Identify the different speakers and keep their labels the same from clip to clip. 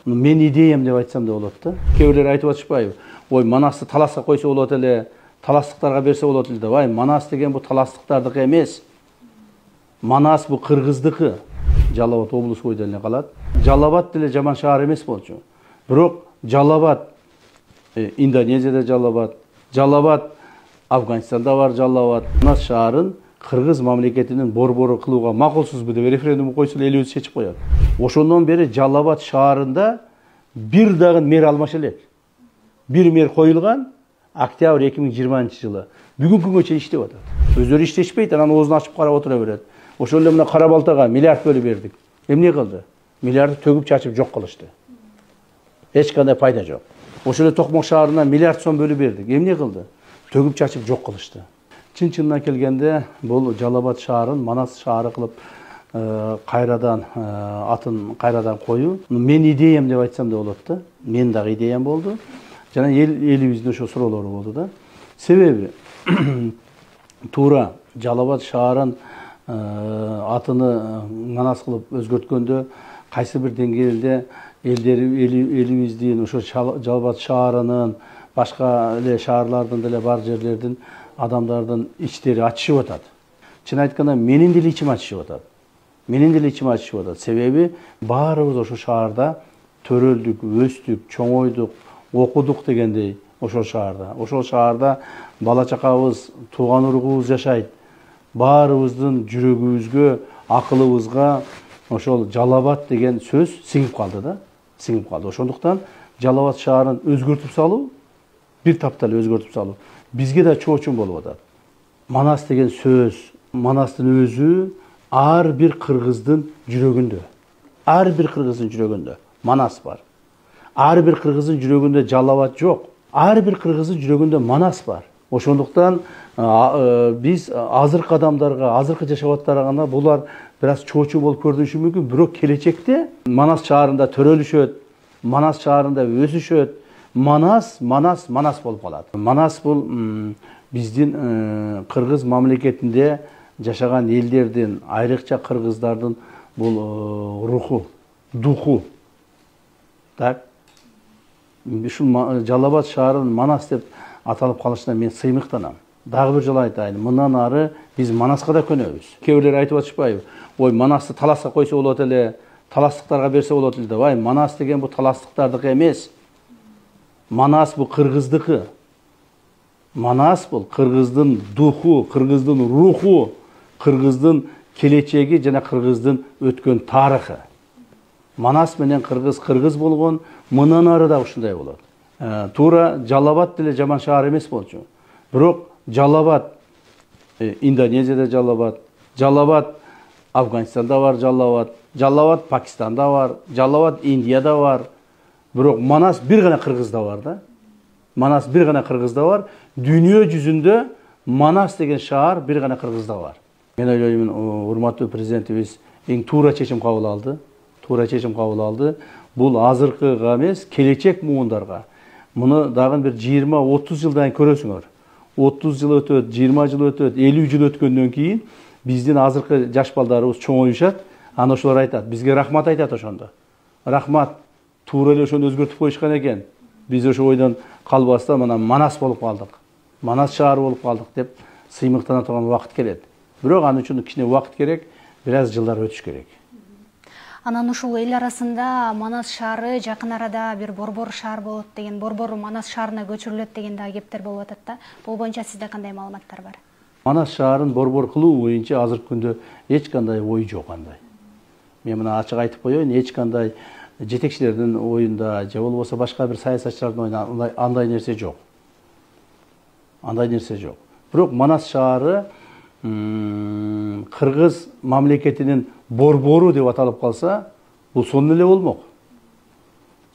Speaker 1: Мен идеям деп айтсам да болот да. Кээ айтып атышпайбы? Ой, Манасты таласқа койсо болот эле, таластыктарга берсе болот эле деп. Ай, Манас деген бул таластыктардыкы эмес. Манас бул кыргыздыкы. Жалал-Абад облус бойдон эле калат. Жалал-Абад деле жаман шаар эмес болчу. Бирок Жалал-Абад Индонезияда Жалал-Абад, Жалал-Абад Афганистанда бар Жалал-Абад. Манас шаарын кыргыз мамлекетинин борбору кылууга макулсузбу деп референдум койсо элибиз чечип коет. Ошондон бери Жалал-Абад шаарында бир дагы мэр алмаша элек. Бир мэр коюлган октябрь 2020 жылы. Бүгүнкү күнгө чейин иштеп атат. Өздөрү иштешпейт, анан оозун ачып карап отура берет. Ошол эле мына Кара Балтага миллиард бөлүп бердик. Эмне кылды? Миллиарды төгүп чачып жок кылышты. Эч кандай пайда жок. Ошол эле Токмок шаарына миллиард сом бөлүп бердик. Эмне кылды? Төгүп чачып жок кылышты. Чын-чынына келгенде бул Жалал-Абад шаарын Манас шаары кылып кайрадан атын кайрадан коюу мен идеям деп айтсам да болот да. Мен дагы идеям болду. Жана элибиздин ошо суроолору болду да. Себеби туура Жалал-Абад шаарын атыны Манас кылып өзгөрткөндө кайсы бир деңгээлде элибиздин ошо Жалал-Абад шаарынын башка эле шаарлардын деле бар жерлердин адамдардын ичтери ачышып атат. Чын айтканда менин деле ичим ачышып атат. Менин деле ичим ачышып атат. Себеби баарыбыз ошо шаарда төрөлдүк, өстүк, чоңойдук, окудук дегендей ошол шаарда. Ошол шаарда бала чакабыз, тууган уругубуз жашайт. Баарыбыздын жүрөгүбүзгө, акылыбызга ошол Жалал-Абад деген сөз сиңип калды да. Сиңип калды. Ошондуктан Жалал-Абад шаарын өзгөртүп салуу, бир таптал өзгөртүп салуу бизге да чоочун болуп атат. Манас деген сөз, Манастын өзү ар бир кыргыздын жүрөгүндө. Ар бир кыргыздын жүрөгүндө Манас бар. Ар бир кыргыздын жүрөгүндө Жалал-Абад жок. Ар бир кыргыздын жүрөгүндө Манас бар. Ошондуктан биз азыркы адамдарга, азыркы жашап аткандарга булар бир аз чоочу болуп көрүнүшү мүмкүн, бирок келечекте Манас шаарында төрөлүшөт, Манас шаарында өсүшөт. Манас болуп калат. Манас бул биздин кыргыз мамлекетинде жашаган элдердин, айрыкча кыргыздардын бул руху, духу. Так. Ушул Жалал-Абад шаарын Манас деп аталып калышына мен сыймыктанам. Дагы бир жолу айтайын, мындан ары биз Манаска да көнөбүз. Кээ бир айтып атышпайбы? Ой, Манасты таласқа койсо болот эле, таластыктарга берсе болот эле деп. Ай, Манас деген бул таластыктардыкы эмес. Манас бул кыргыздыкы. Манас бул кыргыздын духу, кыргыздын руху, кыргыздын келечеги жана кыргыздын өткөн тарыхы. Манас менен кыргыз болгон, мындан ары да ушундай болот. Туура Жалал-Абад деле жаман шаар эмес болчу. Бирок Жалал-Абад Индонезияда Жалал-Абад, Жалал-Абад Афганистанда бар Жалал-Абад, Жалал-Абад Пакистанда бар, Жалал-Абад Индияда бар. Бирок Манас бир гана кыргызда бар да. Манас бир гана кыргызда бар. Дүйнө жүзүндө Манас деген шаар бир гана кыргызда бар. Мен ойлоймун, урматтуу президентибиз эң туура чечим кабыл алды. Туура чечим кабыл алды. Бул азыркыга эмес, келечек муундарга. Муну дагы бир 20-30 жылдан көрөсүңөр. 30 жыл өтөт, 20 жыл өтөт, 50 жыл өткөндөн кийин биздин азыркы жаш балдарыбыз чоңоюшат. Аны ошолор айтат. Бизге рахмат айтат ошондо. Рахмат. Туура эле ошону өзгөртүп коюшкан экен. Биз ошо ойдон калбастан мына Манас болуп калдык. Манас шаары болуп калдык деп сыймыктана турган убакыт келет. Бирок аны үчүн кичине убакыт керек, бир аз жылдар өтүш керек.
Speaker 2: Анан ушул эл арасында Манас шаары жакын арада бир борбор шаар болот деген, борбору Манас шаарына көчүрүлөт деген да кептер болуп атат да. Бул боюнча сизде кандай маалыматтар бар?
Speaker 1: Манас шаарын борбор кылуу боюнча азыркы күндө эч кандай ой жок андай. Мен мына ачык айтып коеюн, эч кандай жетекчилердин оюнда же болбосо башка бир саясатчылардын оюнда андай нерсе жок. Андай нерсе жок. Бирок Манас шаары кыргыз мамлекетинин борбору деп аталып калса, бул сонун эле болмок.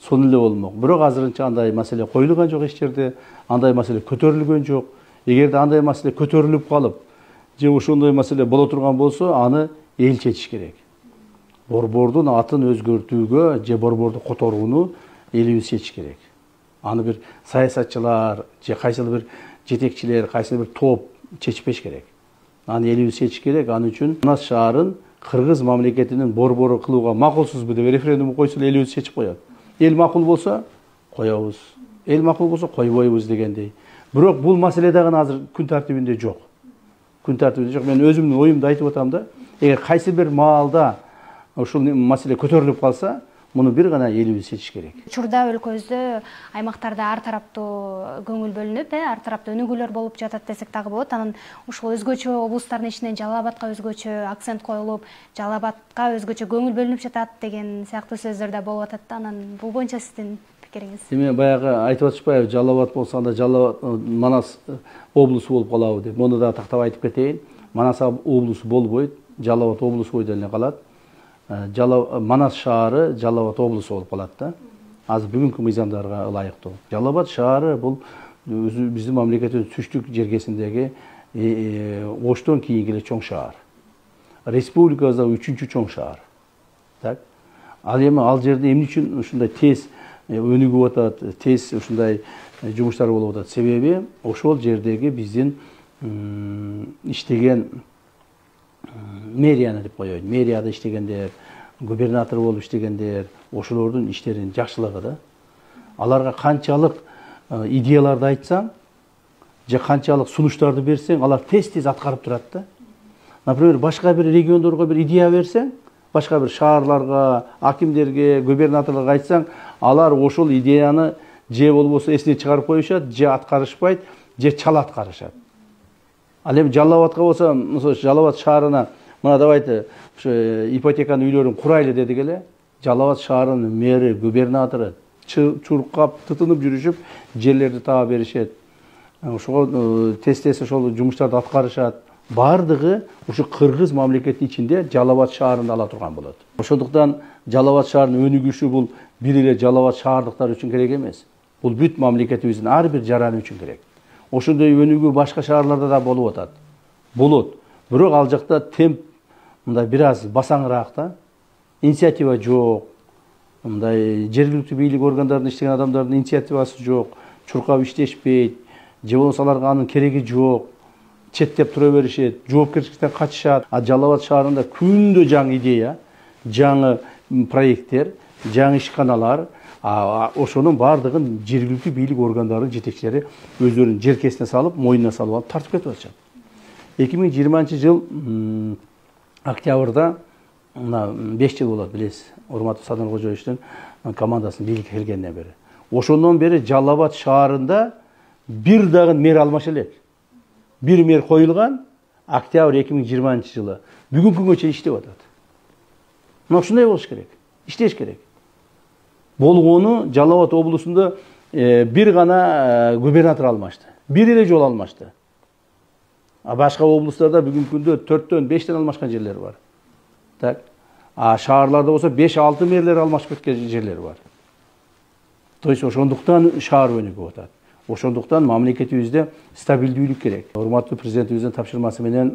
Speaker 1: Сонун эле болмок. Бирок азырынча андай маселе коюлган жок эч жерде, андай маселе көтөрүлгөн жок. Эгерде андай маселе көтөрүлүп калып, же ошондой маселе боло турган болсо, аны эл чечиш керек. Борбордун атын өзгөртүүгө же борборду которууну элибиз чечиш керек. Аны бир саясатчылар же кайсыл бир жетекчилер, кайсыл бир топ чечпеш керек. Аны элибиз чечиш керек. Аны үчүн Манас шаарын кыргыз мамлекетинин борбору кылууга макулсузбу деп референдум койсо элибиз чечип коет. эл макул болсо коебуз, эл макул болсо койбойбуз дегендей. Бирок бул маселе дагы азыр күн тартибинде жок. Күн тартибинде жок. Мен өзүмдүн оюмду айтып атам да. Эгер кайсы бир маалда ушул маселе көтөрүлүп калса, муну бир гана элибиз чечиш керек.
Speaker 2: Учурда өлкөбүздө аймактарда ар тараптуу көңүл бөлүнүп, ар тараптуу өнүгүүлөр болуп жатат десек дагы болот. Анан ушул өзгөчө облустардын ичинен Жалал Абадка өзгөчө акцент коюлуп, Жалал Абадка өзгөчө көңүл бөлүнүп жатат деген сыяктуу сөздөр да болуп атат да. Анан бул боюнча сиздин пикириңиз?
Speaker 1: Эми баягы айтып атышпайбы, Жалал Абад болсо анда Жалал Абад Манас облусу болуп калабы деп. Муну да тактап айтып кетейин. Манас облусу болбойт, Жалал Абад облусу бойдон эле калат. Манас шаары Жалал Абад облусу болуп калат да. Азыр бүгүнкү мыйзамдарга ылайыктуу. Жалал Абад шаары бул биздин мамлекеттин түштүк жергесиндеги Оштон кийинки эле чоң шаар. Республикабызда 3-чү чоң шаар. Так. Ал эми ал жерде эмне үчүн ушундай тез өнүгүп атат, тез ушундай жумуштар болуп атат? Себеби ошол жердеги биздин иштеген мэрияны деп коеюн. Мэрияда иштегендер, губернатор болуп иштегендер, ошолордун иштеринин жакшылыгы да. Аларга канчалык идеяларды айтсаң, же канчалык сунуштарды берсең, алар тез-тез аткарып турат да. Например, башка бир региондорго бир идея берсең, башка бир шаарларга, акимдерге, губернаторлорго айтсаң, алар ошол идеяны же болбосо эсинен чыгарып коюшат, же аткарышпайт, же чала аткарышат. Ал эми Жалал Абадка болсо, мисалы Жалал Абад шаарына мына давайте ушу ипотеканын үйлөрүн курайлы дедик эле. Жалал Абад шаарынын мэри, губернатору чуркап, тытынып жүрүшүп, жерлерди таап беришет. Ошого тез-тез ошол жумуштарды аткарышат. Бардыгы ушу кыргыз мамлекетинин ичинде Жалал Абад шаарында ала турган болот. Ошондуктан Жалал Абад шаарынын өнүгүшү бул бир эле Жалал Абад шаардыктар үчүн керек эмес. Бул бүт мамлекетибиздин ар бир жараны үчүн керек. Ошондой өнүгүү башка шаарларда да болуп атат. Болот. Бирок ал жакта темп мындай бир аз басаңыраак да. Инициатива жок. Мындай жергиликтүү бийлик органдарында иштеген адамдардын инициативасы жок. Чуркап иштешпейт. Же болбосо аларга анын кереги жок. Четтеп тура беришет, жоопкерчиликтен качышат. А Жалал Абад шаарында күндө жаңы идея, жаңы проекттер, жаңы ишканалар, ошонун бардыгын жергиликтүү бийлик органдарынын жетекчилери өздөрүнүн желкесине салып, мойнуна салып алып тартып кетип атышат. 2020-жыл октябрда мына 5 жыл болот, билесиз, Урматов Садыр Кожоевичтин командасынын бийликке келгенден бери. Ошондон бери Жалал Абад шаарында бир дагы мэр алмаша элек. Бир мэр коюлган октябрь 2020-жылы. Бүгүнкү күнгө чейин иштеп атат. Мына ушундай болуш керек. Иштеш керек. Болгону Жалал Абад облусунда бир гана губернатор алмашты. Бир эле жолу алмашты. А башка облустарда бүгүнкү күндө 4-төн 5тен алмашкан жерлер бар. Так. А шаарларда болсо 5-6 мэрлер алмашып кеткен жерлер бар. То есть ошондуктан шаар өнүгүп атат. Ошондуктан мамлекетибизде стабилдүүлүк керек. Урматтуу президентибиздин тапшырмасы менен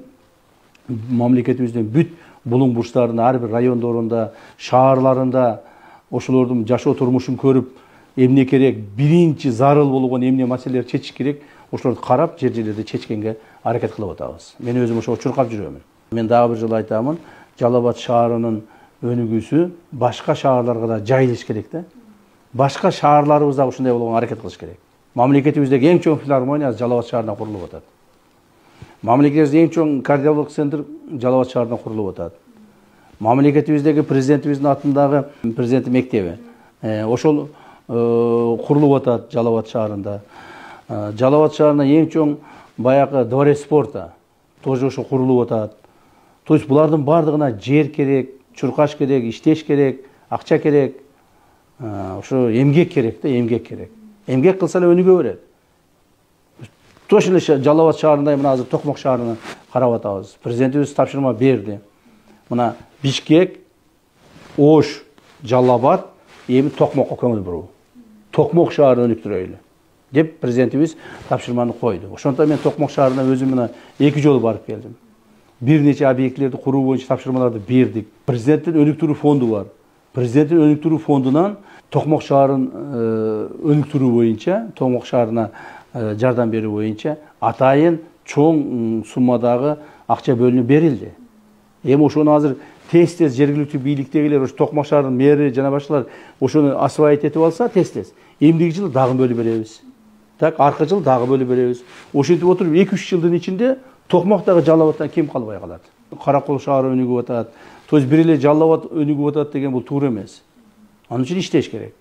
Speaker 1: мамлекетибиздин бүт булуң бурчтарынын ар бир райондорунда, шаарларында ошолордун жашоо турмушун көрүп, эмне керек, биринчи зарыл болгон эмне маселелерди чечиш керек, ошолорду карап, жер-жерлерде чечкенге аракет кылып атабыз. Мен өзүм ошого чуркап жүрөмүн. Мен дагы бир жолу айтамын, Жалал Абад шаарынын өнүгүүсү башка шаарларга да жайылыш керек да. Башка шаарларыбызда ушундай болгонго аракет кылыш керек. Мамлекетибиздеги эң чоң филармония Жалал Абад шаарында курулуп атат. Мамлекетибиздеги эң чоң кардиологик центр Жалал Абад шаарында курулуп атат. Мамлекетибиздеги президентибиздин атындагы президент мектеби ошол курулуп атат Жалал Абад шаарында. Жалал Абад шаарында эң чоң баягы дворец спорта тоже ошо курулуп атат. То есть булардын бардыгына жер керек, чуркаш керек, иштеш керек, акча керек, ошо эмгек керек да, эмгек керек. Эмгек кылса эле өнүгө берет. Точно эле Жалал Абад шаарында мына азыр Токмок шаарына карап атабыз. Президентибиз тапшырма берди. Мына Бишкек, Ош, Жалал Абад, эми Токмокко көңүл буруу. Токмок шаарын өнүктүрөйлү деп президентибиз тапшырманы койду. Ошондуктан мен Токмок шаарына өзүм мына 2 жолу барып келдим. Бир нече объектилерди куруу боюнча тапшырмаларды бердик. Президенттин өнүктүрүү фонду бар. Президенттин өнүктүрүү фондунан Токмок шаарын өнүктүрүү боюнча, Токмок шаарына жардам берүү боюнча атайын чоң суммадагы акча бөлүнүп берилди. Эми ошону азыр тез жергиликтүү бийликтегилер, ошо Токмак шаарынын мэри жана башкалар ошону освоить этип алса, тез эмдиги жылы дагы бөлүп беребиз. Так, аркы жылы дагы бөлүп беребиз. Ошентип отуруп 2-3 жылдын ичинде Токмактагы Жалал абадтан кем калбай калат. Каракол шаары өнүгүп атат. То есть бир эле Жалал абад өнүгүп атат деген бул туура эмес. Анын үчүн иштеш керек.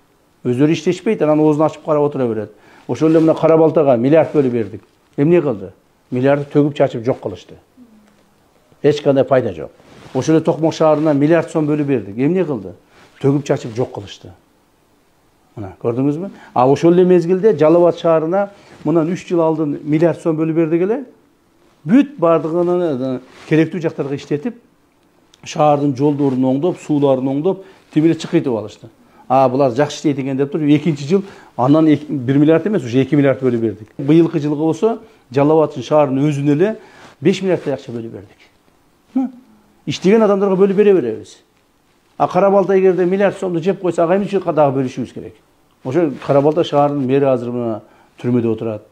Speaker 1: Өздөрү иштешпейт, анан оозун ачып карап отура берет. Ошол эле мына Кара Балтага миллиард бөлүп бердик. Эмне кылды? Миллиарды төгүп чачып жок кылышты. Эч кандай пайда жок. Ошол эле Токмак шаарына миллиард сом бөлүп бердик. Эмне кылды? Төгүп чачып жок кылышты. Мына көрдүңүзбү? А ошол эле мезгилде Жалал абад шаарына мындан 3 жыл алдын миллиард сом бөлүп бердик эле. Бүт бардыгын керектүү жактарга иштетип, шаардын жолдорун оңдоп, сууларын оңдоп, тимире чыкытып алышты. А булар жакшы иштейт экен деп туруп, экинчи жыл андан 1 миллиард эмес, уже 2 миллиард бөлүп бердик. Быйылкы жылга болсо Жалал абад шаарынын өзүнө эле 5 миллиардтай акча бөлүп бердик. Иштеген адамдарга бөлүп бере беребиз. А Кара Балта эгерде миллиард сомду жеп койсо, ага эмне үчүн дагы бөлүшүбүз керек? Ошо Кара Балта шаарынын мэри азыр мына түрмөдө отурат.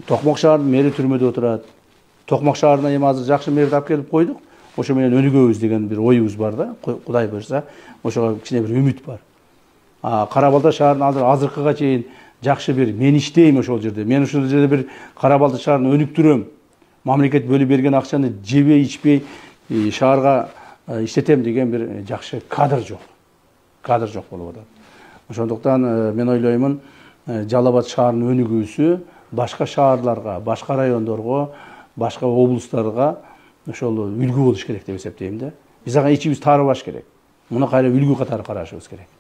Speaker 1: Токмак шаарынын мэри түрмөдө отурат. Токмак шаарына эми азыр жакшы мэрди алып келип койдук. Ошо менен өнүгөбүз деген бир оюбуз бар да. Кудай буйрса, ошого кичине бир үмүт бар. Кара Балта шаарынын азыркыга чейин жакшы бир мен иштейм ошол жерде. Мен ошол жерде бир Кара Балта шаарын өнүктүрөм. Мамлекет бөлүп берген акчаны жебей, ичпей шаарга иштетем деген бир жакшы кадр жок. Кадр жок болуп атат. Ошондуктан мен ойлоймун, Жалал абад шаарынын өнүгүүсү башка шаарларга, башка райондорго, башка облустарга ошол үлгү болуш керек деп эсептейм да. Биз ага ичибиз таарыбаш керек. Муну кайра үлгү катары карашыбыз керек.